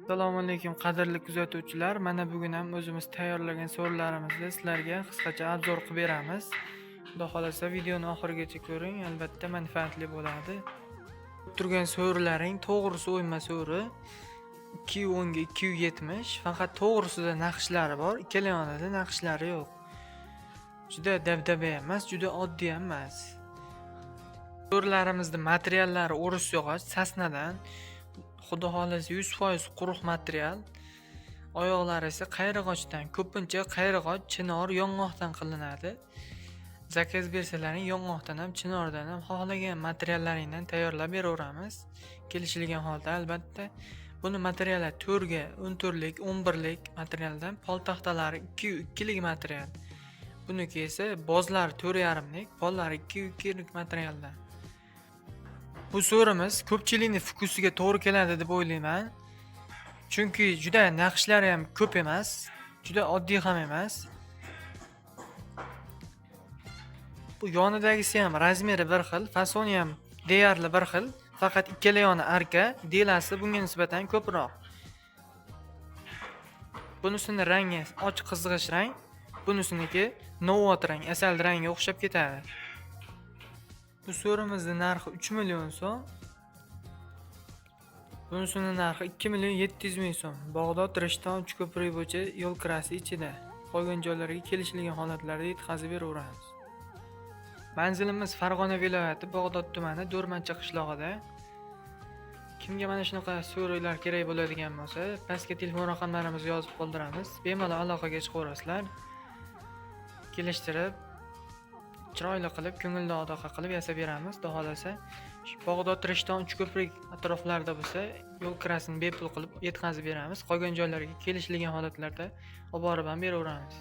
Assalomu alaykum qadrli kuzatuvchilar. Mana bugun ham o'zimiz tayyorlagan so'rlarimizni sizlarga qisqacha obzor qilib beramiz. Xudo xolasa videoni oxirigacha ko'ring, albatta manfaatli bo'ladi. Turgan so'rlaring to'g'risi o'yma so'ri 210 ga 270, faqat to'g'risida naqshlari bor, ikkala yonida naqshlari yo'q. Juda dabdaba emas, juda oddiy emas. So'rlarimizning materiallari o'ris yog'och, sasnadan. Xudo xolasa 100% quruq material. Oyoqlari esa qayrag'ochdan, ko'pincha qayrag'och, chinor, yong'oqdan qilinadi. Zakaz bersalaring yong'oqdan ham, chinordan ham xohlagan materiallaringdan tayyorlab beraveramiz. Kelishilgan holda albatta. Buni materiallar 4 ga 14lik, 11lik materialdan, poltaxtalari 2lik material. Buniki esa bozlari 4,5lik, pollari 2lik materialdan. Bu so'rimiz ko'pchilikning fokusiga to'g'ri keladi deb o'ylayman. Chunki juda naqshlari ham ko'p emas, juda oddiy ham emas. Bu yonidagisi ham razmeri bir xil, fasoni ham deyarli bir xil, faqat ikkala yoni arka, delasi bunga nisbatan ko'proq. Bunisining rangi ochiq qizg'ish rang, bunisiniki novot rang, asal rangga o'xshab ketadi. Bu so'rimizning narxi 3 million so'm. Bunisining narxi 2 million 700 ming so'm. Bog'dod Rishton Uchko'prik bo'yicha yo'l kirasi ichida. Qolgan joylarga kelishilgan holatlarda yetkazib beraveramiz. Manzilimiz Farg'ona viloyati Bog'dod tumani Do'rmancha qishlog'ida. Kimga mana shunaqa so'rovlar kerak bo'ladigan bo'lsa, pastga telefon raqamlarimizni yozib qoldiramiz. Bemalol aloqaga chiqaverasizlar. Kelishtirib chiroyli qilib, ko'ngilli odoqa qilib yasab beramiz. Xudo xolasa, Bog'dod Rishton Uchko'prik atroflarida bo'lsa, yo'l kirasini bepul qilib yetkazib beramiz. Qolgan joylarga kelishilgan holatlarda olib borib ham beraveramiz.